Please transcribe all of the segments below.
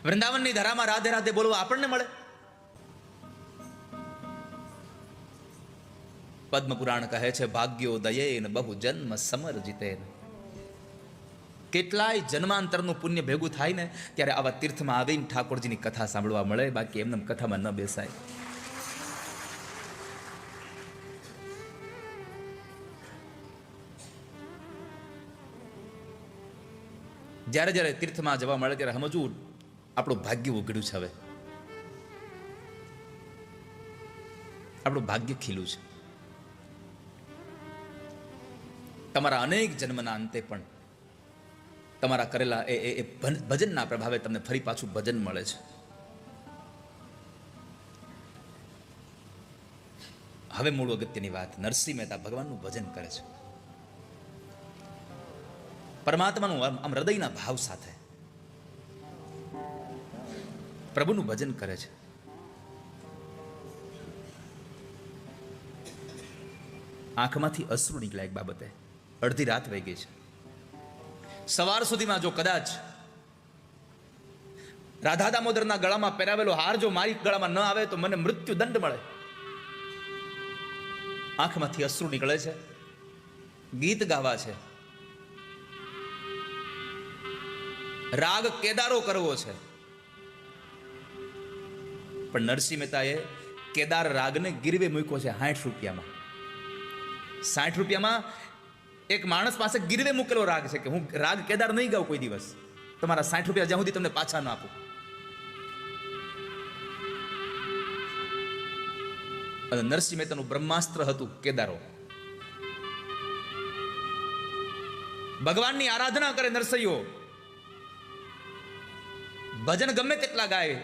વૃંદાવનની ધરામાં રાધે રાધે બોલવા આપણને મળે? પદ્મ પુરાણ કહે છે, ભાગ્યો દયેન બહુ જન્મ સમર જીતેન. કેટલાય જન્માંતરનું પુણ્ય ભેગું થાય ને ત્યારે આવા તીર્થમાં આવીને ઠાકોરજીની કથા સાંભળવા મળે, બાકી એમને કથામાં ન બેસાય. જ્યારે જ્યારે તીર્થમાં જવા મળે ત્યારે સમજવું આપણું ભાગ્ય ઉઘડ્યું છે. હવે આપણું ભાગ્ય ખીલું છે. તમારા અનેક જન્મના અંતે પણ તમારા કરેલા એ ભજનના પ્રભાવે તમને ફરી પાછું ભજન મળે છે. હવે મૂળ અગત્યની વાત, નરસિંહ મહેતા ભગવાનનું ભજન કરે છે. પરમાત્માનું આમ હૃદયના ભાવ સાથે પ્રભુનું ભજન કરે છે. આંખમાંથી અશ્રુ નીકળ્યા એક બાબતે. અડધી રાત વહી ગઈ છે. સવાર સુધીમાં જો કદાચ રાધા દામોદરના ગળામાં પહેરાવેલો હાર જો મારી ગળામાં ન આવે તો મને મૃત્યુ દંડ મળે. આંખમાંથી અશ્રુ નીકળે છે, ગીત ગાવા છે, રાગ કેદારો કરવો છે. પણ નરસિંહ મહેતાએ કેદાર રાગને ગીરવે મૂક્યો છે 60 રૂપિયામાં. 60 રૂપિયામાં એક માણસ પાસે ગીરવે મૂકેલો રાગ છે કે હું રાગ કેદાર નહીં ગાઉં કોઈ દિવસ, તમારા 60 રૂપિયા જ્યાં સુધી તમને પાછા ન આપું. અને નરસિંહ મહેતાનું બ્રહ્માસ્ત્ર હતું કેદારો. ભગવાનની આરાધના કરે નરસૈયો, ભજન ગમે તેટલા ગાય,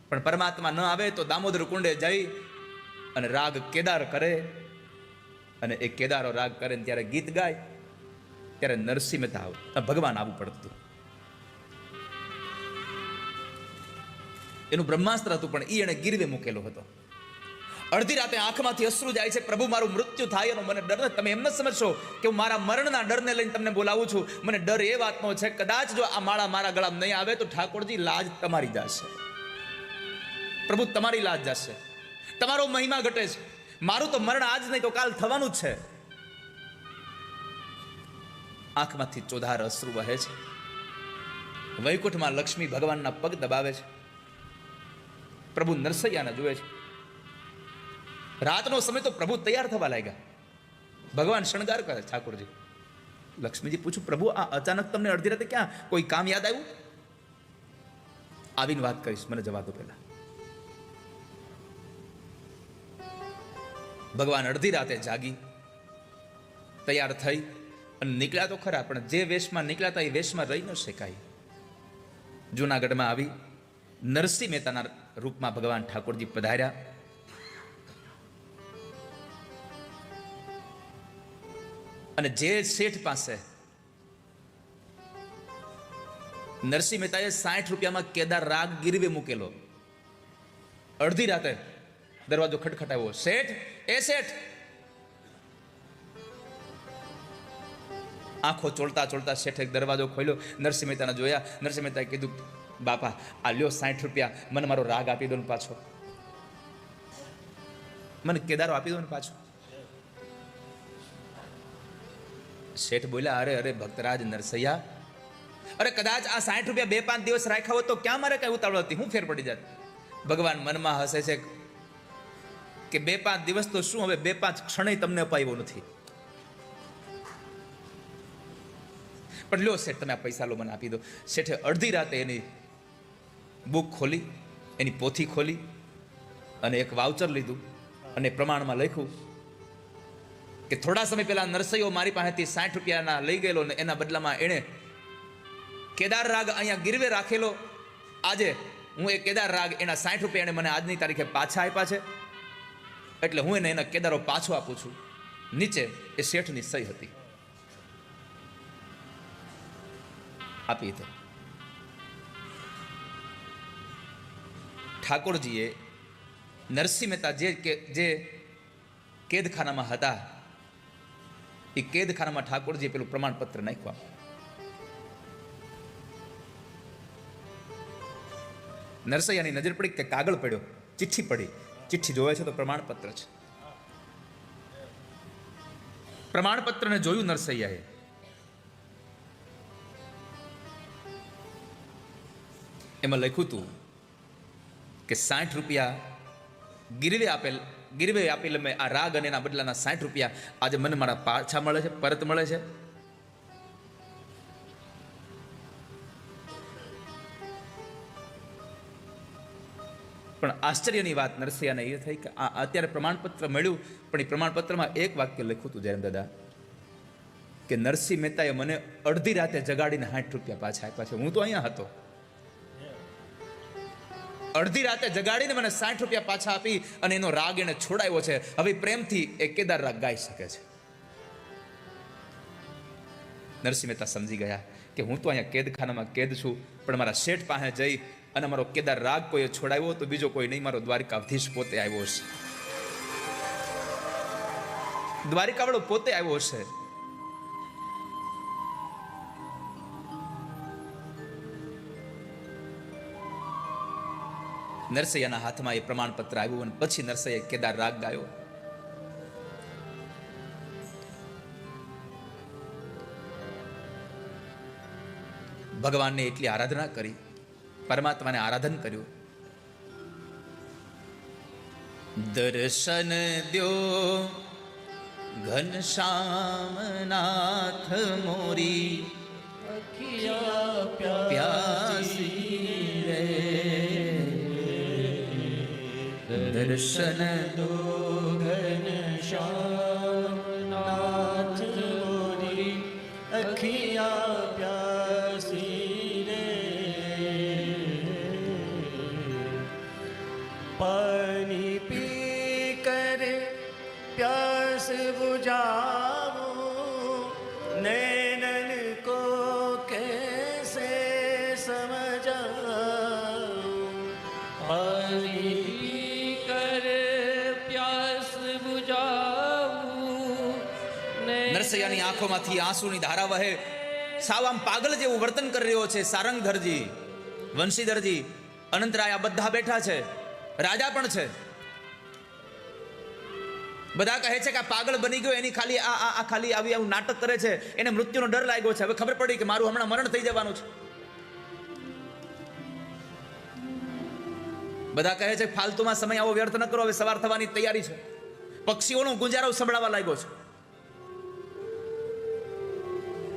પણ પરમાત્મા ન આવે તો દામોદર કુંડે જઈ અને રાગ કેદાર કરે. અને એ કેદારો રાગ કરે ને ત્યારે ગીત ગાય ત્યારે નરસિંહ મહેતા ભગવાન આવવું પડતું. એનું બ્રહ્માસ્ત્ર હતું, પણ એ એને ગીરવે મૂકેલો હતો. અડધી રાતે આંખમાંથી અશ્રુ જાય છે, પ્રભુ મારું મૃત્યુ થાય એનો મને ડર. તમે એમ ન સમજશો કે હું મારા મરણના ડરને લઈને તમને બોલાવું છું. મને ડર એ વાતનો છે, કદાચ જો આ માળા મારા ગળામાં નહીં આવે તો ઠાકોરજી લાજ તમારી જશે. પ્રભુ તમારી લાજ જશે, તમારો મહિમા ઘટે છે. મારું તો મરણ આજ નહીં તો કાલ થવાનું જ છે. આંખમાંથી ચોધાર અશ્રુ વહે છે. વૈકુંઠમાં લક્ષ્મી ભગવાનના પગ દબાવે છે. પ્રભુ નરસૈયાને જુએ છે. રાતનો સમય તો પ્રભુ તૈયાર થવા લાગ્યા. ભગવાન શણગાર કરે. ઠાકોરજી લક્ષ્મીજી પૂછું, પ્રભુ આ અચાનક તમને અડધી રાતે ક્યાં કોઈ કામ યાદ આવ્યું? આવીને વાત કરીશ, મને જવા દો પહેલા. ભગવાન અડધી રાતે જાગી, તૈયાર થઈ અને નીકળ્યા તો ખરા, પણ જે વેશમાં નીકળ્યા હતા એ વેશમાં રહી ન શકાય. જૂનાગઢમાં આવી નરસિંહ મહેતાના રૂપમાં ભગવાન ઠાકોરજી પધાર્યા. અને જે શેઠ પાસે નરસિંહ મહેતાએ 60 રૂપિયામાં કેદાર રાગ ગીરવે મૂકેલો, અડધી રાતે દરવાજો ખટખટાવ્યો. શેઠ, એ શેઠ. આંખો ચોળતા ચોળતા શેઠે દરવાજો ખોલ્યો. નરસિંહ મહેતાને જોયા. નરસિંહ મહેતાએ કીધું, બાપા આ લ્યો 60 રૂપિયા, મને મારો રાગ આપી દો ને પાછો, મને કેદારો આપી દો ને પાછો. શેઠ બોલ્યા, અરે અરે ભક્તરાજ નરસૈયા, અરે કદાચ આ 60 રૂપિયા 2-5 દિવસ રાખ્યા હોત તો ક્યાં મારે કઈ ઉતાવળ હતી, હું ફેર પડી જાત. ભગવાન મનમાં હસે છે કે 2-5 દિવસ તો શું, હવે 2-5 ક્ષણે તમને અપાયો નથી. પણ લ્યો શેઠ, તમે આ પૈસા લો, મને આપી દો. શેઠે અડધી રાતે એની બુક ખોલી, એની પોથી ખોલી અને એક વાઉચર લીધું અને પ્રમાણમાં લખ્યું કે થોડા સમય પહેલા નરસૈયો મારી પાસેથી 60 રૂપિયાના લઈ ગયેલો ને એના બદલામાં એણે કેદાર રાગ અહીંયા ગીરવે રાખેલો. આજે હું એ કેદાર રાગ એના 60 રૂપિયા એને મને આજની તારીખે પાછા આપ્યા છે, એટલે હું એને એના કેદારો પાછો આપું છું. નીચે એ શેઠની સહી હતી. આપી દે. ઠાકોરજીએ નરસિંહ મહેતા જે કેદખાનામાં હતા એ કેદખાનામાં ઠાકોરજીએ પેલું પ્રમાણપત્ર નાખ્યું. નરસૈયાની નજર પડી કે કાગળ પડ્યો, ચિઠ્ઠી પડી. ચિઠ્ઠી જોવે છે તો પ્રમાણપત્ર છે. પ્રમાણપત્રને જોયું નરસૈયાએ. એમાં લખ્યું હતું કે 60 રૂપિયા ગીરવે આપેલ મેં આ રાગ અને એના બદલાના 60 રૂપિયા આજે મને મારા પાછા મળે છે, પરત મળે છે. પણ આશ્ચર્યની વાત નરસૈયાને એ થઈ કે આ અત્યારે પ્રમાણપત્ર મળ્યું, પણ એ પ્રમાણપત્રમાં એક વાક્ય લખ્યું હતું જયરામ દાદા કે નરસિંહ મહેતાએ મને અડધી રાતે જગાડીને 60 રૂપિયા પાછા આપ્યા છે. હું તો અહીંયા હતો. અડધી રાતે જગાડીને મને 60 રૂપિયા પાછા આપી અને એનો રાગ એને છોડાયો છે. હવે પ્રેમથી એ કેદાર રાગ ગાઈ શકે છે. નરસિંહ મહેતા સમજી ગયા કે હું તો અહીંયા કેદખાનામાં કેદ છું, પણ મારા શેઠ પાસે જઈ અને મારો કેદાર રાગ કોઈએ છોડાવ્યો તો બીજો કોઈ નહીં, મારો દ્વારિકાધીશ પોતે આવ્યો છે. દ્વારિકાવાળો પોતે આવ્યો છે. નરસૈયાના હાથમાં એ પ્રમાણપત્ર આવ્યું અને પછી નરસૈયાએ કેદાર રાગ ગાયો. ભગવાનને એટલી આરાધના કરી, પરમાત્માને આરાધન કર્યું. દર્શન દ્યો ઘનશ્યામનાથ મોરી પ્યાસી રે. દર્શન દો ઘનશ્યામનાથ મોરી અખિયા પ્યાસી રે. પાણી પી કરે પ્યાસ બુઝાવો નૈનન કો कैसे समझाऊं. पानी पी कर प्यास बुझाऊं. નરસૈયાની આંખોમાંથી આંસુની ધારા વહે. સાવ આમ પાગલ જેવું વર્તન કરી રહ્યો છે. સારંગધરજી, વંશીધરજી, અનંતરાય આ બધા બેઠા છે, રાજા પણ છે. બધા કહે છે કે આ પાગલ બની ગયો, એની ખાલી આ ખાલી આવી આવું નાટક કરે છે, એને મૃત્યુનો ડર લાગ્યો છે. હવે ખબર પડી કે મારું હમણાં મરણ થઈ જવાનું છે. બધા કહે છે ફાલતુમાં સમય આવો વ્યર્થ ન કરો, હવે સવાર થવાની તૈયારી છે. પક્ષીઓનો ગુંજારો સંભળાવા લાગ્યો છે.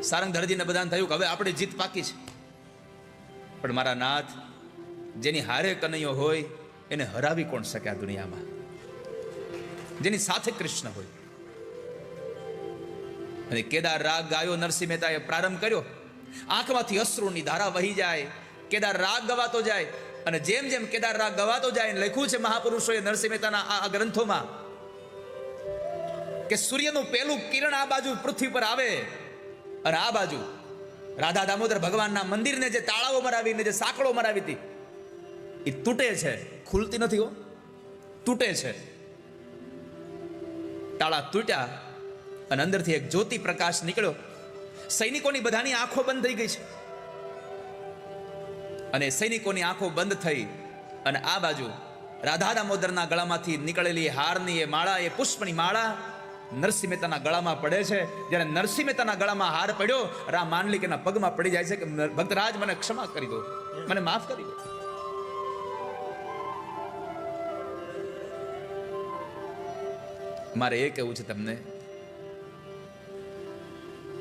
સારંગધરજીને બધાને થયું કે હવે આપણે જીત પાકી છે. પણ મારા નાથ, જેની હારે કનૈયો હોય એને હરાવી કોણ શકે આ દુનિયામાં? જેની સાથે કૃષ્ણ હોય. અને કેદાર રાગ ગાયો નરસિંહ મહેતાએ પ્રારંભ કર્યો. આંખમાંથી અશ્રુની ધારા વહી જાય, કેદાર રાગ ગવાતો જાય. અને જેમ જેમ કેદાર રાગ ગવાતો જાય, લખ્યું છે મહાપુરુષોએ નરસિંહ મહેતાના આ ગ્રંથોમાં કે સૂર્યનું પહેલું કિરણ આ બાજુ પૃથ્વી પર આવે અને આ બાજુ રાધા દામોદર ભગવાનના મંદિરને જે તાળાઓ મરાવીને જે સાંકળો મરાવી હતી એ તૂટે છે, ખુલતી નથી હો, તૂટે છે. તાળા તૂટ્યા અને અંદરથી એક જ્યોતિ પ્રકાશ નીકળ્યો. સૈનિકોની બધાની આંખો બંધ થઈ ગઈ છે. અને સૈનિકોની આંખો બંધ થઈ અને આ બાજુ રાધા દામોદરના ગળામાંથી નીકળેલી હારની એ માળા, એ પુષ્પની માળા નરસિંહ મહેતાના ગળામાં પડે છે. જ્યારે નરસિંહ મહેતાના ગળામાં હાર પડ્યો, રામ માંડલિકના પગમાં પડી જાય છે કે ભક્તરાજ મને ક્ષમા કરી દો, મને માફ કરી દો. મારે એ કહેવું છે તમને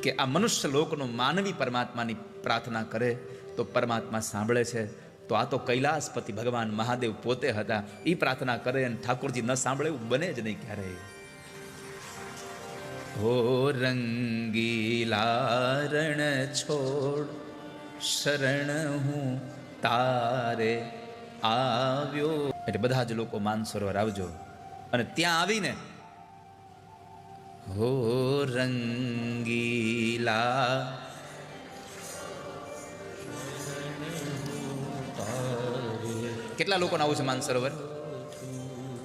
કે આ મનુષ્ય લોકનો માનવી પરમાત્માની પ્રાર્થના કરે તો પરમાત્મા સાંભળે છે. તો આ તો કૈલાસપતિ ભગવાન મહાદેવ પોતે હતા. એ પ્રાર્થના કરે અને ઠાકોરજી ન સાંભળે એવું બને જ નહીં ક્યારેય. હો રંગીલા રણ છોડ શરણ હું તારે આવ્યો. એટલે બધા જ લોકો માનસરોવર આવજો અને ત્યાં આવીને હો રંગીલા કેટલા લોકોને આવું છે માનસરોવર?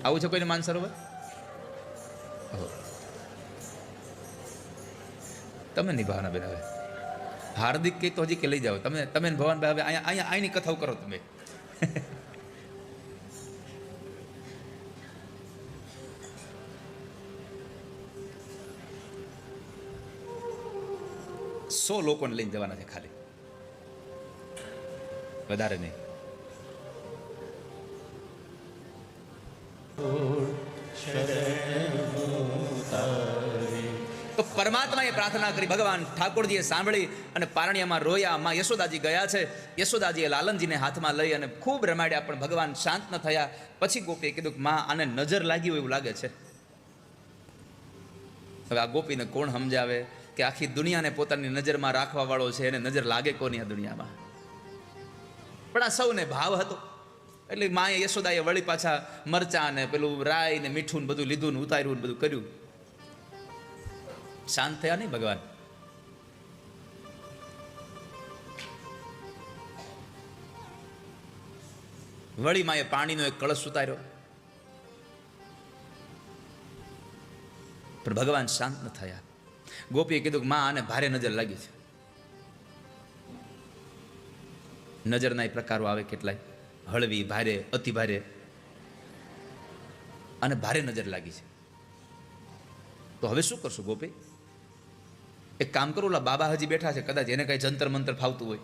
આવું છે કોઈને માનસરોવર? તમે નિભાવના બેન. હવે હાર્દિક કે તો હજી કે લઈ જાઓ તમે ભવન ભાઈ. હવે અહીંયા અહીંની કથાઓ કરો તમે. 100 લોકોને લઈને જવાના છે ખાલી, વધારે નહીં. તો પરમાત્માએ પ્રાર્થના કરી, ભગવાન ઠાકોરજીએ સાંભળી અને પારણિયામાં રોયા. માં યશોદાજી ગયા છે. યશોદાજીએ લાલનજીને હાથમાં લઈ અને ખૂબ રમાડ્યા, પણ ભગવાન શાંત ન થયા. પછી ગોપીએ કીધું કે માં આને નજર લાગી હોય એવું લાગે છે. હવે આ ગોપીને કોણ સમજાવે કે આખી દુનિયાને પોતાની નજરમાં રાખવા વાળો છે, એને નજર લાગે કોની આ દુનિયામાં? પણ આ સૌને ભાવ હતો એટલે માએ યશોદાએ વળી પાછા મરચાં ને પેલું રાઈ ને મીઠું બધું લીધું ને ઉતાર્યું ને બધું કર્યું. શાંત થયા નહીં ભગવાન. વળી માએ પાણીનો એક કળશ ઉતાર્યો, પણ ભગવાન શાંત ન થયા. ગોપીએ કીધું કે માં આને ભારે નજર લાગી છે. નજરના એ પ્રકારો આવે કેટલાય, હળવી, ભારે, અતિ ભારે, અને ભારે નજર લાગી છે. તો હવે શું કરશું ગોપી? એક કામ કરો, ઓલા બાબા હજી બેઠા છે, કદાચ એને કઈ જંતર મંતર ફાવતું હોય.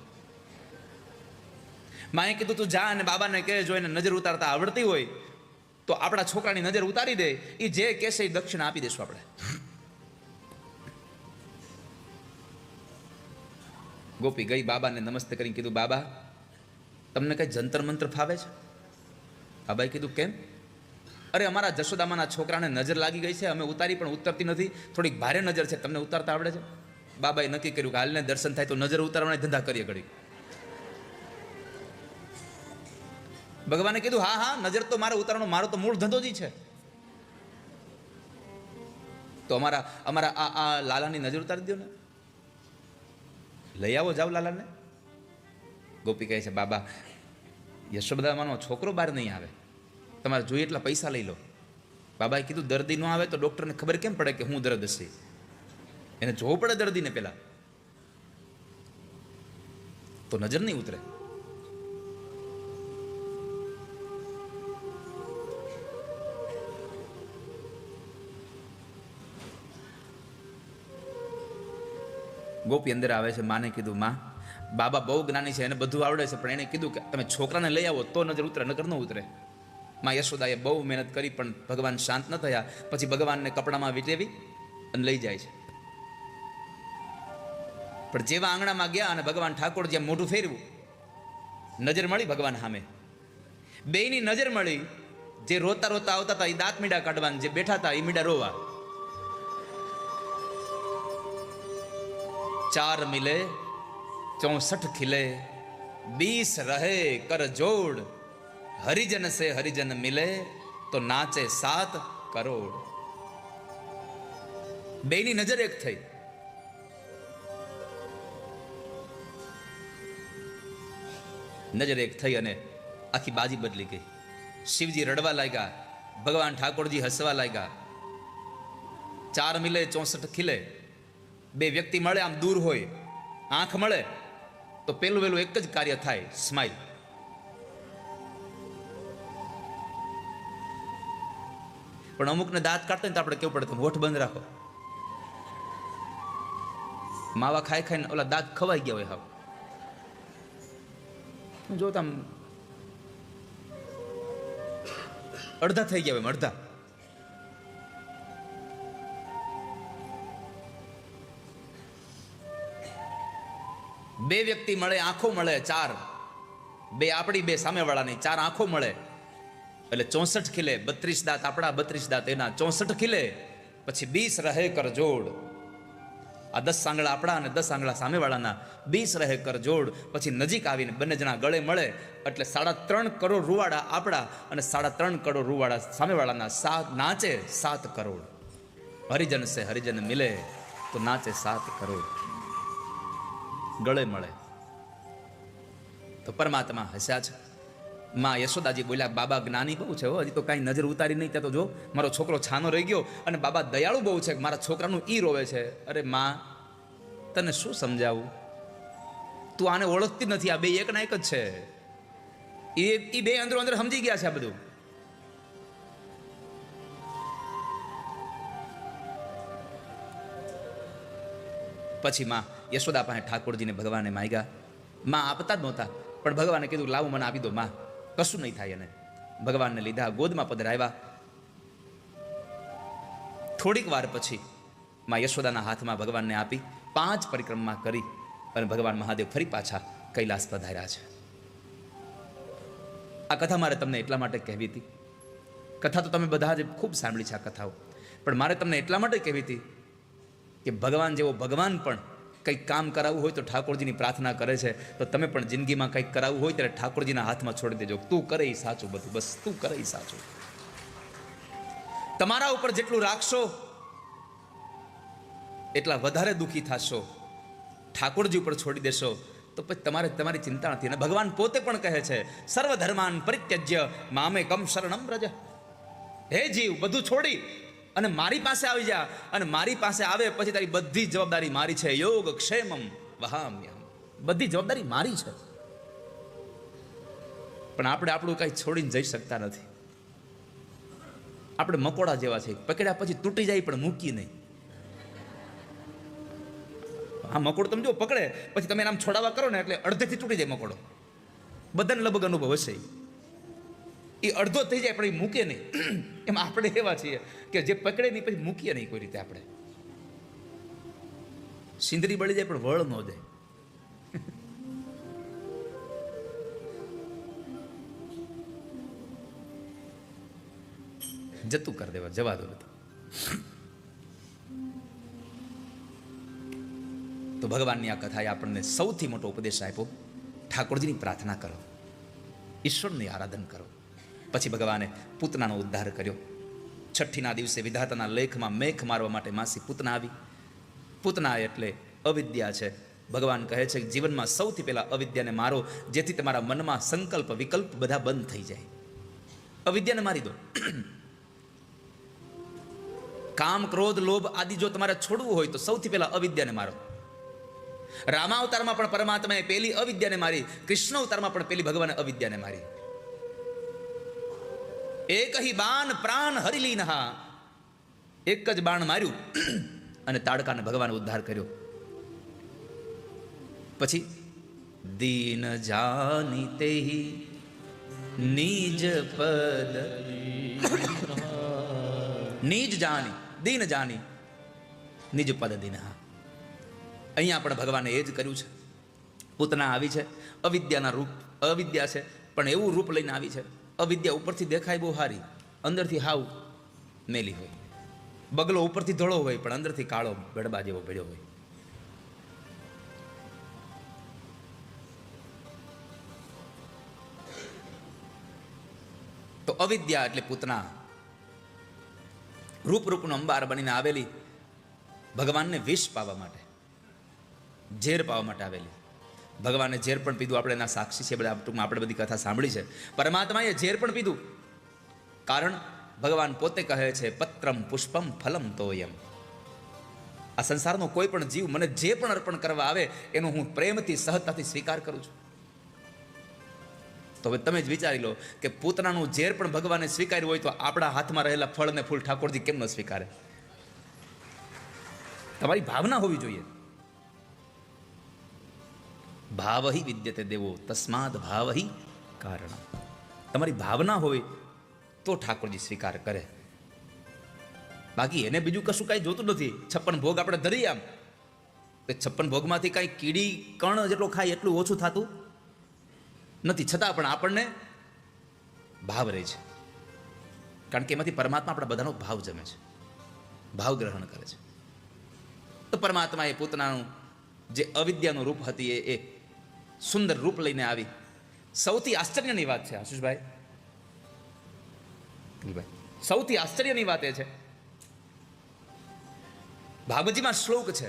માએ કીધું તું જા અને બાબાને કહે, જો એને નજર ઉતારતા આવડતી હોય તો આપણા છોકરાની નજર ઉતારી દે, એ જે કહેશે એ દક્ષિણા આપી દેશું આપણે. ગોપી ગઈ, બાબાને નમસ્તે કરીને કીધું, બાબા તમને કઈ જંતર મંતર ફાવે છે? બાબાએ કીધું કેમ? અરે અમારા જશોદામાના છોકરાને નજર લાગી ગઈ છે, અમે ઉતારી પણ ઉતરતી નથી, થોડીક ભારે નજર છે, તમને ઉતારતા આવડે છે? બાબાએ નક્કી કર્યું કે હાલને દર્શન થાય તો નજર ઉતારવાના ધંધા કરીએ ઘડી. ભગવાને કીધું હા હા, નજર તો મારે ઉતારવાનો, મારો તો મૂળ ધંધો જ છે. તો અમારા આ લાલાની નજર ઉતારી દો ને, લઈ આવો, જાઓ લાલાને. ગોપી કહે છે, બાબા યશોદામાનો છોકરો બહાર નહીં આવે, તમારે જોઈએ એટલા પૈસા લઈ લો. બાબાએ કીધું દર્દી ન આવે તો ડૉક્ટરને ખબર કેમ પડે કે હું દર્દ હશે? એને જોવું પડે દર્દીને પહેલા, તો નજર નહીં ઉતરે. ગોપી અંદર આવે છે. માને કીધું, માં બાબા બહુ જ્ઞાની છે, એને બધું આવડે છે, પણ એને કીધું કે તમે છોકરાને લઈ આવો તો નજર ઉતરે, નકર ન ઉતરે. માં યશોદાએ બહુ મહેનત કરી પણ ભગવાન શાંત ન થયા. પછી ભગવાનને કપડામાં વીંટેવી અને લઈ જાય છે. પણ જેવા આંગણામાં ગયા અને ભગવાન ઠાકોર જ્યાં મોઢું ફેરવું, નજર મળી ભગવાન સામે. બેયની નજર મળી. જે રોતા રોતા આવતા હતા એ દાંત મીડા કાઢવાના, જે બેઠા હતા એ મીડા રોવા. 4 મિલે 64 ખिले, 20 રહે કર જોડ, હરિજન સે હરિજન મિલે તો નાચે 7 કરોડ. બેની નજર એક થઈ. નજર એક થઈ અને આખી બાજી બદલી ગઈ. શિવજી રડવા લાગ્યા, ભગવાન ઠાકોરજી હસવા લાગ્યા. 4 મિલે 64 ખिले. બે વ્યક્તિ મળે, આમ દૂર હોય, આંખ મળે તો પેલું વેલું એક જ કાર્ય થાય, સ્માઈલ. પણ અમુકને દાંત કાઢતા તો આપણે કેવું પડે, તમે હોઠ બંધ રાખો. માવા ખાઈ ખાઈને ઓલા દાંત ખવાઈ ગયા હોય. હાવ જો આમ અડધા થઈ ગયા હોય, અડધા. બે વ્યક્તિ મળે, આંખો મળે, 4, બે આપણી બે સામેવાળાની, 4 આંખો મળે એટલે 64 ખिले. 32 દાંત આપણા, 32 દાંત એના, 64 ખिले. પછી 20 રહે કર જોડ. આ 10 આંગળા આપણા અને 10 આંગળા સામેવાળાના, 20 રહે કર જોડ. પછી નજીક આવીને બંને જણા ગળે મળે એટલે 3.5 કરોડ રૂવાડા આપણા અને 3.5 કરોડ રૂવાડા સામેવાળાના. નાચે 7 કરોડ. હરિજન સે હરિજન મિલે તો નાચે 7 કરોડ. ગળે મળે. તો પરમાત્મા હસ્યા છે. માં યશોદાજી બોલ્યા, બાબા જ્ઞાની બહુ છે, હજી તો કાંઈ નજર ઉતારી નહીં, ત્યાં તો જો મારો છોકરો છાનો રહી ગયો. અને બાબા દયાળુ બહુ છે, મારા છોકરાનું ઈ રોવે છે. અરે માં, તને શું સમજાવું? તું આને ઓળખતી નથી, આ બે એકના એક જ છે. એ બે અંદરો અંદર સમજી ગયા છે આ બધું. પછી માં યશોદા પાસે ઠાકોરજીને ભગવાને માગ્યા. માં આપતા જ નહોતા, પણ ભગવાને કીધું લાવું મને આપી દો માં, કશું નહીં થાય. એને ભગવાનને લીધા, ગોદમાં પધરાવ્યા. થોડીક વાર પછી માં યશોદાના હાથમાં ભગવાનને આપી 5 પરિક્રમા કરી અને ભગવાન મહાદેવ ફરી પાછા કૈલાસ પધાર્યા છે. આ કથા મારે તમને એટલા માટે કહેવી હતી. કથા તો તમે બધા જ ખૂબ સાંભળી છે આ કથાઓ, પણ મારે તમને એટલા માટે કહેવી હતી કે ભગવાન જેવો ભગવાન પણ કંઈક કામ કરાવવું હોય તો ઠાકોરજીની પ્રાર્થના કરે છે. તો તમે પણ જિંદગીમાં કંઈક કરાવવું હોય ત્યારે ઠાકોરજીના હાથમાં છોડી દેજો. તું કરે એ સાચું બધું, બસ તું કરે એ સાચું. તમારા ઉપર જેટલું રાખશો એટલા વધારે દુઃખી થશો. ઠાકોરજી ઉપર છોડી દેશો તો પછી તમારી ચિંતા નથી. અને ભગવાન પોતે પણ કહે છે સર્વ ધર્માન પરિત્યજ્ય મામેકમ શરણમ વ્રજ. હે જીવ, બધું છોડી અને મારી પાસે આવી જા, અને મારી પાસે આવે પછી તારી બધી જવાબદારી મારી છે. યોગ ક્ષેમમ વહામ્યહમ, બધી જવાબદારી મારી છે. પણ આપણે આપણું કઈ છોડીને જઈ શકતા નથી. આપણે મકોડા જેવા છે, પકડ્યા પછી તૂટી જાય પણ મૂકી નહીં. હા, મકોડો તમે જો પકડે પછી તમે આમ છોડાવવા કરો ને એટલે અડધેથી તૂટી જાય મકોડો. બધાને લગભગ અનુભવ હશે. એ અડધો થઈ જાય પણ એ મૂકે નહીં. એમ આપણે એવા છીએ કે જે પકડે નહીં પછી મૂકીએ નહીં કોઈ રીતે. આપણે સિંદરી બળી જાય પણ વળ ન જાય. જતું કરી દેવા, જવા દો બધું. તો ભગવાનની આ કથાએ આપણને સૌથી મોટો ઉપદેશ આપ્યો, ઠાકોરજીની પ્રાર્થના કરો, ઈશ્વરની આરાધન કરો. પછી ભગવાને પૂતનાનો ઉદ્ધાર કર્યો. છઠ્ઠીના દિવસે વિધાતાના લેખમાં મેખ મારવા માટે માસી પૂતના આવી. પૂતના એટલે અવિદ્યા છે. ભગવાન કહે છે કે જીવનમાં સૌથી પહેલા અવિદ્યાને મારો, જેથી તમારા મનમાં સંકલ્પ વિકલ્પ બધા બંધ થઈ જાય. અવિદ્યાને મારી દો. કામ, ક્રોધ, લોભ આદિ જો તમારે છોડવું હોય તો સૌથી પહેલા અવિદ્યાને મારો. રામાવતારમાં પણ પરમાત્માએ પેલી અવિદ્યાને મારી, કૃષ્ણ અવતારમાં પણ પેલી ભગવાને અવિદ્યાને મારી. એક હી બાણ પ્રાણ હરિલીનહા, એક જ બાણ માર્યું અને તાડકાને ભગવાને ઉદ્ધાર કર્યો. પછી દીન જાની તેહી નિજ પદ, નિજ જાની દીન જાની નિજ પદ દીનહા. અહીંયા પણ ભગવાને એ જ કર્યું છે. પૂતના આવી છે, અવિદ્યાના રૂપ, અવિદ્યા છે પણ એવું રૂપ લઈને આવી છે. અવિદ્યા ઉપરથી દેખાય બહુ સારી, અંદરથી હાવ મેલી હોય. બગલો ઉપરથી ધોળો હોય પણ અંદરથી કાળો ગડબા જેવો ભેળ્યો હોય. તો અવિદ્યા એટલે પૂતના રૂપનો અંબાર બનીને આવેલી, ભગવાનને વિષ પાવા માટે, ઝેર પાવા માટે આવેલી. ભગવાને ઝેર પણ પીધું, આપણે એના સાક્ષી છે. બધા ટૂંકમાં આપણે બધી કથા સાંભળી છે. પરમાત્માએ ઝેર પણ પીધું, કારણ ભગવાન પોતે કહે છે પત્રમ પુષ્પમ ફલમ તોયમ. આ સંસારનો કોઈ પણ જીવ મને જે પણ અર્પણ કરવા આવે એનો હું પ્રેમથી, સહજતાથી સ્વીકાર કરું છું. તો હવે તમે જ વિચારી લો કે પૂતનાનું ઝેર પણ ભગવાને સ્વીકાર્યું હોય તો આપણા હાથમાં રહેલા ફળ ને ફૂલ ઠાકોરજી કેમ ન સ્વીકારે? તમારી ભાવના હોવી જોઈએ. ભાવહિ વિદ્યતે દેવો તસ્માદ ભાવહિ કારણ. તમારી ભાવના હોય તો ઠાકોરજી સ્વીકાર કરે. બાકી એને બીજું કશું કાંઈ જોતું નથી. 56 ભોગ આપણે ધરી આમ, 56 ભોગમાંથી કાંઈ કીડી કણ જેટલો ખાય એટલું ઓછું થતું નથી, છતાં પણ આપણને ભાવ રહે છે. કારણ કે એમાંથી પરમાત્મા આપણા બધાનો ભાવ જમે છે, ભાવ ગ્રહણ કરે છે. તો પરમાત્મા એ પોતાનું જે અવિદ્યાનું રૂપ હતી એ સુંદર રૂપ લઈને આવી. સૌથી આશ્ચર્યની વાત છે આશીષભાઈ, સૌથી આશ્ચર્યની વાત એ છે, ભાગવતજીમાં શ્લોક છે,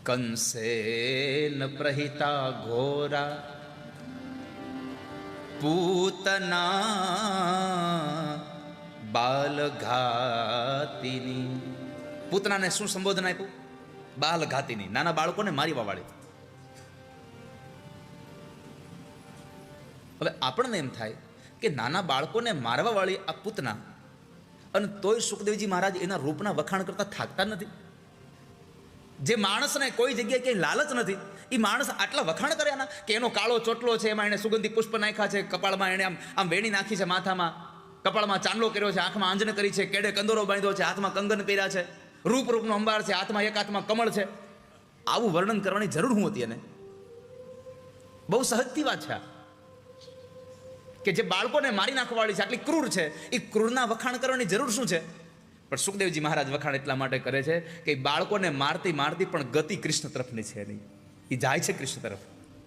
કંસેન પ્રહિતા ઘોરા પૂતના બાલઘાતિની. પૂતનાને શું સંબોધન આપ્યું? બાલઘાતિની, નાના બાળકોને મારીવા વાળી. હવે આપણને એમ થાય કે નાના બાળકોને મારવા વાળી આ પૂતના અને તોય સુખદેવજી મહારાજ એના રૂપના વખાણ કરતા થાકતા નથી. જે માણસને કોઈ જગ્યાએ ક્યાંય લાલચ નથી, એ માણસ આટલા વખાણ કરે એના કે એનો કાળો ચોટલો છે, એમાં એને સુગંધી પુષ્પ નાખ્યા છે, કપાળમાં એને આમ વેણી નાખી છે, માથામાં કપાળમાં ચાંદલો કર્યો છે, આંખમાં આંજન કરી છે, કેડે કંદોરો બાંધ્યો છે, હાથમાં કંગન પહેર્યા છે, રૂપનો અંબાર છે, હાથમાં એક હાથમાં કમળ છે. આવું વર્ણન કરવાની જરૂર શું હતી? એને બહુ સહજથી વાત છે કે જે બાળકોને મારી નાખવાવાળી છે, આટલી ક્રૂર છે, એ ક્રૂરના વખાણ કરવાની જરૂર શું છે? પણ સુખદેવજી મહારાજ વખાણ એટલા માટે કરે છે કે બાળકોને મારતી મારતી પણ ગતિ કૃષ્ણ તરફની છે નહીં. એ જાય છે કૃષ્ણ તરફ,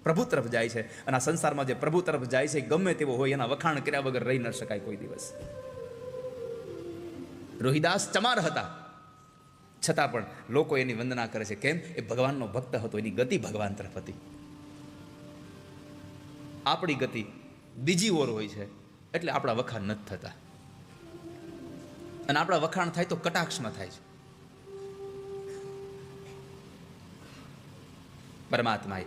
પ્રભુ તરફ જાય છે. અને આ સંસારમાં જે પ્રભુ તરફ જાય છે ગમે તેવો હોય, એના વખાણ કર્યા વગર રહી ન શકાય કોઈ દિવસ. રોહિદાસ ચમાર હતા, છતાં પણ લોકો એની વંદના કરે છે. કેમ? એ ભગવાનનો ભક્ત હતો, એની ગતિ ભગવાન તરફ હતી. આપણી ગતિ બીજી ઓર હોય છે, એટલે આપણા વખાણ નથી થતા. અને આપણા વખાણ થાય તો કટાક્ષમાં થાય છે. પરમાત્માએ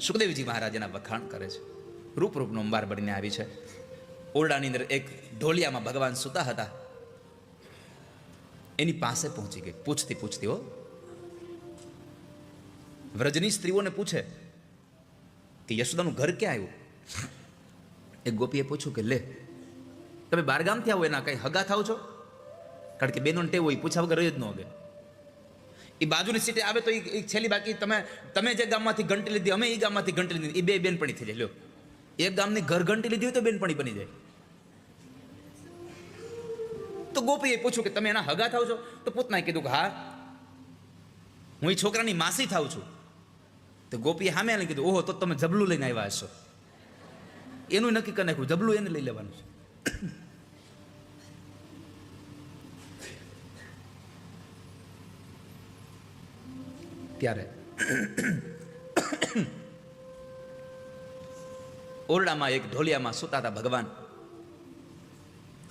સુખદેવજી મહારાજ એના વખાણ કરે છે. રૂપનો અંબાર બનીને આવી છે. ઓરડાની અંદર એક ઢોલિયામાં ભગવાન સૂતા હતા. એની પાસે પહોંચી ગઈ, પૂછતી પૂછતી હો. વ્રજની સ્ત્રીઓને પૂછે કે યશોદાનું ઘર ક્યાં આવ્યું? એક ગોપીએ પૂછ્યું કે લે, તમે બારગામથી આવો, એના કઈ હગા થાવ છો? કારણ કે બેનોને ટેવ હોય, પૂછ્યા વગર રહી જ ન હોગે. એ બાજુની સીટે આવે તો એ છેલ્લી બાકી તમે જે ગામમાંથી ઘંટી લીધી, અમે એ ગામમાંથી ઘંટી લીધી, એ બે બેનપણી થઈ જાય. લ્યો, એક ગામની ઘર ઘંટી લીધી હોય તો બેનપણી બની જાય. તો ગોપીએ પૂછ્યું કે તમે એના હગા થાવ છો? તો પૂતનાએ કીધું કે હા, હું એ છોકરાની માસી થાવ છું. તો ગોપીએ સામે આવીને કીધું, ઓહો, તો તમે જબલું લઈને આવ્યા હશો. એનું નક્કી કરી નાખ્યું, જબલું એને લઈ લેવાનું છે. ત્યારે ઓરડામાં એક ઢોલિયામાં સૂતા હતા ભગવાન,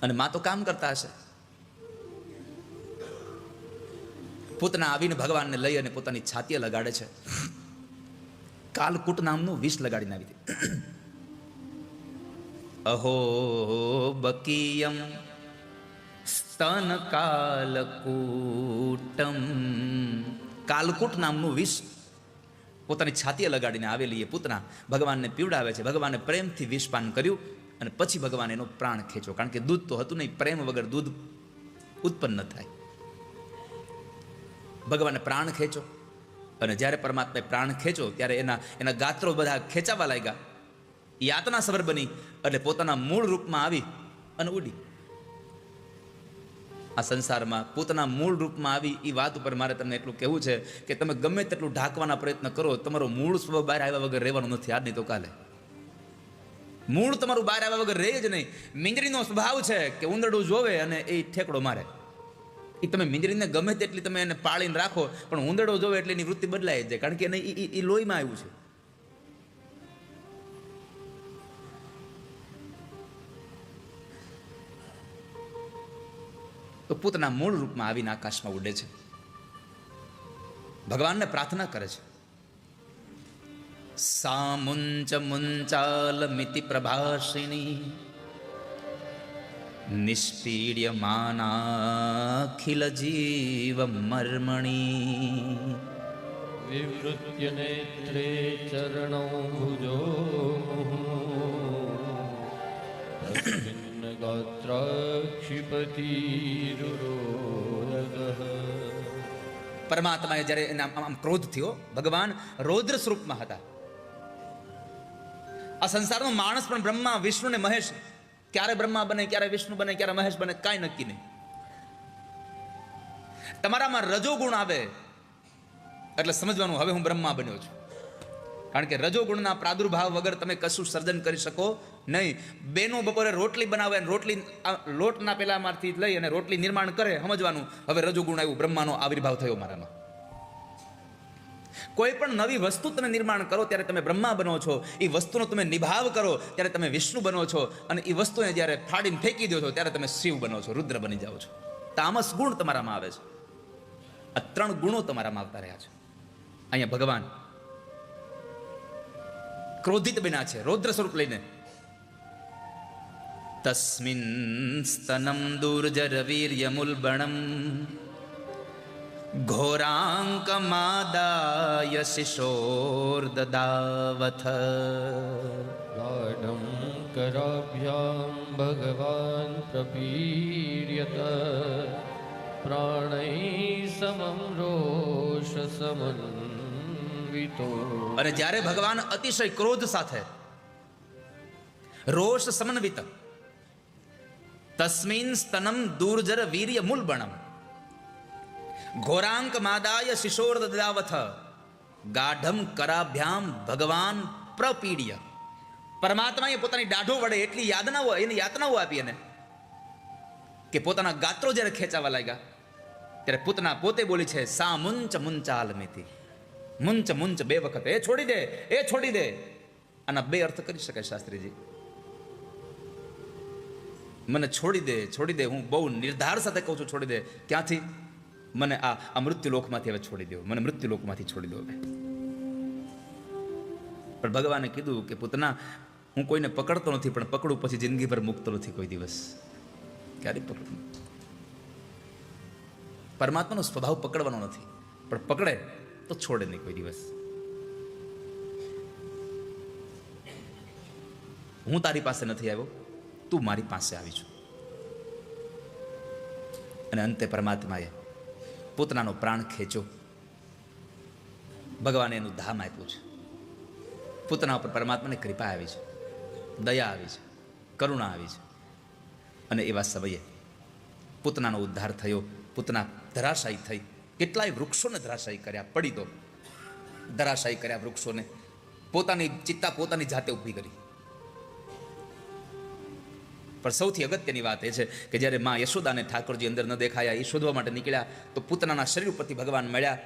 અને માં તો કામ કરતા હશે. પૂતના આવીને ભગવાનને લઈ અને પોતાની છાતીએ લગાડે છે. કાલકૂટ નામનું વિષ લગાડીને આવી હતી. અહો બકીયમ સ્તન કાલકૂટમ. કાલકૂટ નામનું વિષ પોતાની છાતીએ લગાડીને આવેલી એ પૂતના ભગવાનને પીવડાવે છે. ભગવાને પ્રેમથી વિષપાન કર્યું અને પછી ભગવાન એનો પ્રાણ ખેંચ્યો. કારણ કે દૂધ તો હતું નહીં, પ્રેમ વગર દૂધ ઉત્પન્ન ન થાય. ભગવાને પ્રાણ ખેંચો, અને જ્યારે પરમાત્માએ પ્રાણ ખેંચો ત્યારે એના ગાત્રો બધા ખેંચાવા લાગ્યા. યાતના સબર બની એટલે પોતાના મૂળ રૂપમાં આવી અને ઉડી. આ સંસારમાં પોતાના મૂળ રૂપમાં આવી એ વાત ઉપર મારે તમને એટલું કહેવું છે કે તમે ગમે તેટલું ઢાંકવાના પ્રયત્ન કરો, તમારો મૂળ સ્વભાવ બહાર આવ્યા વગર રહેવાનું નથી. આજ નહીં તો કાલે મૂળ તમારું બહાર આવ્યા વગર રહે જ નહીં. મીંદડીનો સ્વભાવ છે કે ઉંદરડું જોવે અને એ ઠેકડો મારે. એ તમે મીંદડીને ગમે તેટલી તમે એને પાળીને રાખો, પણ ઉંદરડો જોવે એટલે એની વૃત્તિ બદલાય જ જાય. કારણ કે એને એ લોહીમાં આવ્યું છે. તો પૂતના મૂળ રૂપમાં આવીને આકાશમાં ઉડે છે. ભગવાનને પ્રાર્થના કરે છે. સામુંચ મુંચાલ મિતિ પ્રભાષિણી નિષ્પીડ્ય માનાખિલ જીવ મર્મણી વિવૃત્ય નેત્રે ચરણો ભુજો પરમાત્માએ જ્યારે એને આમ ક્રોધ થયો, ભગવાન રૌદ્ર સ્વરૂપમાં હતા. આ સંસારનો માણસ પણ બ્રહ્મા, વિષ્ણુ ને મહેશ, ક્યારે બ્રહ્મા બને, ક્યારે વિષ્ણુ બને, ક્યારે મહેશ બને, કાંઈ નક્કી નહીં. તમારામાં રજોગુણ આવે એટલે સમજવાનું હવે હું બ્રહ્મા બન્યો છું. કારણ કે રજોગુણના પ્રાદુર્ભાવ વગર તમે કશું સર્જન કરી શકો નહીં. બેનો બપોરે રોટલી બનાવે અને રોટલી લોટના પેલામાંથી લઈ અને રોટલી નિર્માણ કરે, સમજવાનું હવે રજોગુણ આવ્યું, બ્રહ્માનો આવિર્ભાવ થયો મારામાં. કોઈ પણ નવી વસ્તુ તમે નિર્માણ કરો ત્યારે તમે બ્રહ્મા બનો છો. એ વસ્તુનો તમે નિભાવ કરો ત્યારે તમે વિષ્ણુ બનો છો, અને એ વસ્તુને જ્યારે ફાડીને ફેંકી દો છો ત્યારે તમે શિવ બનો છો, રુદ્ર બની જાઓ છો. તામસ ગુણ તમારામાં આવે છે. આ 3 ગુણો તમારામાં આવતા રહ્યા છે. અહીંયા ભગવાન ક્રોધિત બન્યા છે રૌદ્ર સ્વરૂપ લઈને. તસ્મિન સ્તનમ દુર્જરવીર્યમુલ્બણમ ઘોરાંકમાદાય શિશોર્દદાવથ. ગાઢમ કરાભ્યામ ભગવાન પ્રપીર્યત પ્રાણૈ સમમ રોષ સમન્વિતો. અને જ્યારે ભગવાન અતિશય ક્રોધ સાથે રોષ સમન્વિત તસ્મિન સ્તનમ દુર્જર વીર્ય મૂલબણમ ઘોરાંક માદાય શિશોર દદાવથ ગાઢમ કરાભ્યામ ભગવાન પ્રપીડ્ય. પરમાત્માએ પોતાની દાઢો વડે એટલી યાતનાઓ આપી એને કે પોતાના ગાત્રો જ્યારે ખેંચાવા લાગ્યા ત્યારે પૂતના પોતે બોલી છે સા મુંચ મુંચાલમિતિ. મુંચ મુંચ બે વખત એ છોડી દે, એ છોડી દે. આના બે અર્થ કરી શકાય શાસ્ત્રીજી. મને છોડી દે, છોડી દે. હું બહુ નિર્ધાર સાથે કહું છું છોડી દે. ક્યાંથી? મને આ મૃત્યુલોકમાંથી હવે છોડી દો, મને મૃત્યુલોકમાંથી છોડી દો હવે. પણ ભગવાને કીધું કે પૂતના હું કોઈને પકડતો નથી, પણ પકડું પછી જિંદગીભર મુકતો નથી કોઈ દિવસ. ક્યારે પકડું? પરમાત્માનો સ્વભાવ પકડવાનો નથી, પણ પકડે તો છોડે નહીં કોઈ દિવસ. હું તારી પાસે નથી આવ્યો, તું મારી પાસે આવી છું. અને અંતે પરમાત્માએ પૂતનાનો પ્રાણ ખેંચ્યો. ભગવાને એનું ધામ આપ્યું છે. પૂતના ઉપર પરમાત્માની કૃપા આવી છે, દયા આવી છે, કરુણા આવી છે. અને એવા સમયે પૂતનાનો ઉદ્ધાર થયો. પૂતના ધરાશાયી થઈ. કેટલાય વૃક્ષોને ધરાશાયી કર્યા, પડી દો ધરાશાયી કર્યા વૃક્ષોને. પોતાની ચિત્તા પોતાની જાતે ઊભી કરી. પણ સૌથી અગત્યની વાત એ છે કે જ્યારે માં યશોદાને ઠાકોરજી અંદર ન દેખાયા, એ શોધવા માટે નીકળ્યા તો પૂતનાના શરીર ઉપરથી ભગવાન મળ્યા.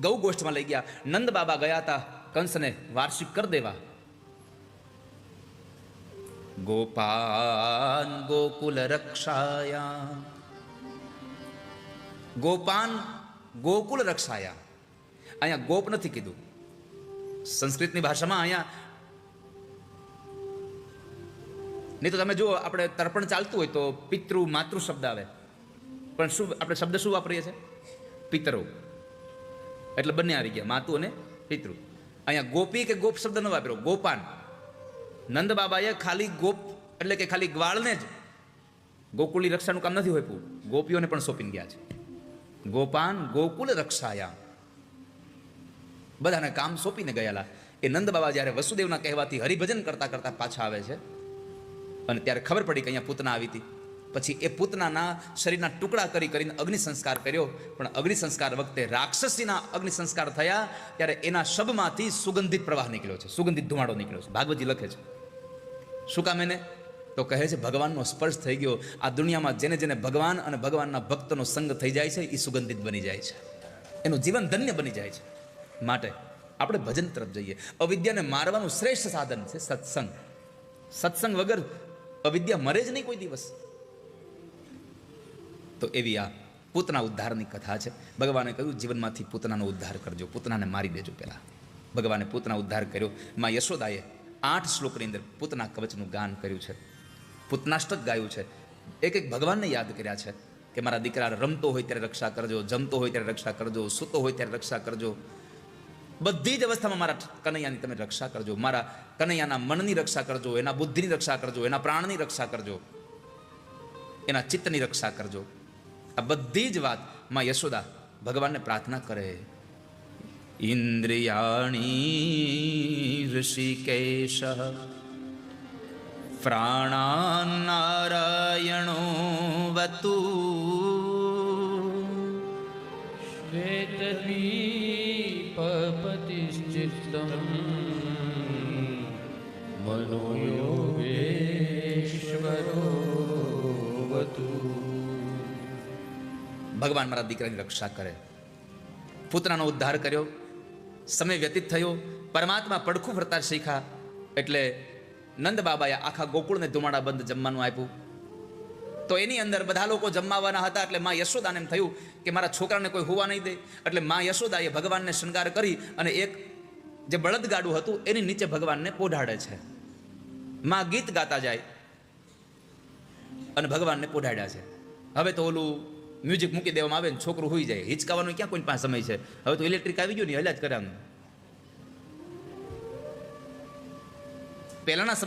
ગૌ ગોષ્ઠમાં લઈ ગયા. નંદ બાબા ગયા હતા કંસને વાર્ષિક કરી દેવા. ગોપાન ગોકુલ રક્ષાયા, ગોપાન ગોકુલ રક્ષાયા. અહીંયા ગોપ નથી કીધું. સંસ્કૃતની ભાષામાં અહીંયા નહીં તો તમે જુઓ આપણે તર્પણ ચાલતું હોય તો પિતૃ માતૃ શબ્દ આવે, પણ શું આપણે શબ્દ શું વાપરીએ છીએ? પિતરો. એટલે બંને આવી ગયા, માતુ અને પિતૃ. અહીંયા ગોપી કે ગોપ શબ્દ ન વાપર્યો, ગોપાન. નંદ બાબાએ ખાલી ગોપ એટલે કે ખાલી ગ્વાળને જ ગોકુળની રક્ષાનું કામ નથી હોપ્યું, ગોપીઓને પણ સોંપીને ગયા છે. ગોપાન ગોકુલ રક્ષાયા, બધાને કામ સોંપીને ગયેલા. એ નંદ બાબા જ્યારે વસુદેવના કહેવાથી હરિભજન કરતા કરતા પાછા આવે છે અને ત્યારે ખબર પડી કે અહીંયા પૂતના આવી હતી. પછી એ પૂતનાના શરીરના ટુકડા કરીને અગ્નિ સંસ્કાર કર્યો. પણ અગ્નિ સંસ્કાર વખતે રાક્ષસીના અગ્નિ સંસ્કાર થયા ત્યારે એના શબમાંથી સુગંધિત પ્રવાહ નીકળ્યો છે, સુગંધિત ધુમાડો નીકળ્યો છે. ભાગવતજી લખે છે. શું કામ એને? તો કહે છે ભગવાનનો સ્પર્શ થઈ ગયો. આ દુનિયામાં જેને જેને ભગવાન અને ભગવાનના ભક્તનો સંગ થઈ જાય છે એ સુગંધિત બની જાય છે, એનું જીવન ધન્ય બની જાય છે. માટે આપણે ભજન તરફ જઈએ. અવિદ્યાને મારવાનું શ્રેષ્ઠ સાધન છે સત્સંગ. સત્સંગ વગર અવિદ્યા મરે જ નહીં કોઈ દિવસ. તો એવી આ પૂતના ઉદ્ધારની કથા છે. ભગવાને કહ્યું જીવનમાંથી પૂતનાનો ઉદ્ધાર કરજો, પૂતનાને મારી દેજો. પહેલા ભગવાને પૂતના ઉદ્ધાર કર્યો. માં યશોદાએ 8 શ્લોકની અંદર પૂતના કવચનું ગાન કર્યું છે, પૂતનાષ્ટક ગાયું છે. એક એક ભગવાનને યાદ કર્યા છે કે મારા દીકરા રમતો હોય ત્યારે રક્ષા કરજો, જમતો હોય ત્યારે રક્ષા કરજો, સૂતો હોય ત્યારે રક્ષા કરજો. બધી જ અવસ્થામાં મારા કનૈયાની તમે રક્ષા કરજો, મારા કનૈયાના મનની રક્ષા કરજો, એના બુદ્ધિની રક્ષા કરજો, એના પ્રાણની રક્ષા કરજો, એના ચિત્તની રક્ષા કરજો. આ બધી જ વાત માં યશોદા ભગવાનને પ્રાર્થના કરે. ઇન્દ્રિયાણી ઋષિકેશ પ્રાણાનારાયણો વતુ શ્વેતદીપપતિશ્ચિત્તં મનોયોગેશ્વરો વતુ. ભગવાન મારા દીકરાની રક્ષા કરે. પુત્રનો ઉદ્ધાર કર્યો. સમય વ્યતીત થયો. પરમાત્મા પડખું ફરતા શીખ્યા. એટલે નંદ બાબાએ આખા ગોકુળને ધુમાડા બંધ જમવાનું આપ્યું. તો એની અંદર બધા લોકો જમવાના હતા. એટલે માં યશોદાને એમ થયું કે મારા છોકરાને કોઈ હોવા નહીં દે. એટલે માં યશોદાએ ભગવાનને શૃંગાર કરી અને એક જે બળદગાડું હતું એની નીચે ભગવાનને પોઢાડે છે. માં ગીત ગાતા જાય. અને ભગવાનને પોઢાડ્યા છે. હવે તો ઓલું મ્યુઝિક મૂકી દેવામાં આવે ને છોકરું હોઈ જાય, હિંચકાવાનો ક્યાં કોઈ પાસે સમય છે. હવે તો ઇલેક્ટ્રિક આવી ગયું ને, હલ્યા જ કરે આમ. પહેલાના સમય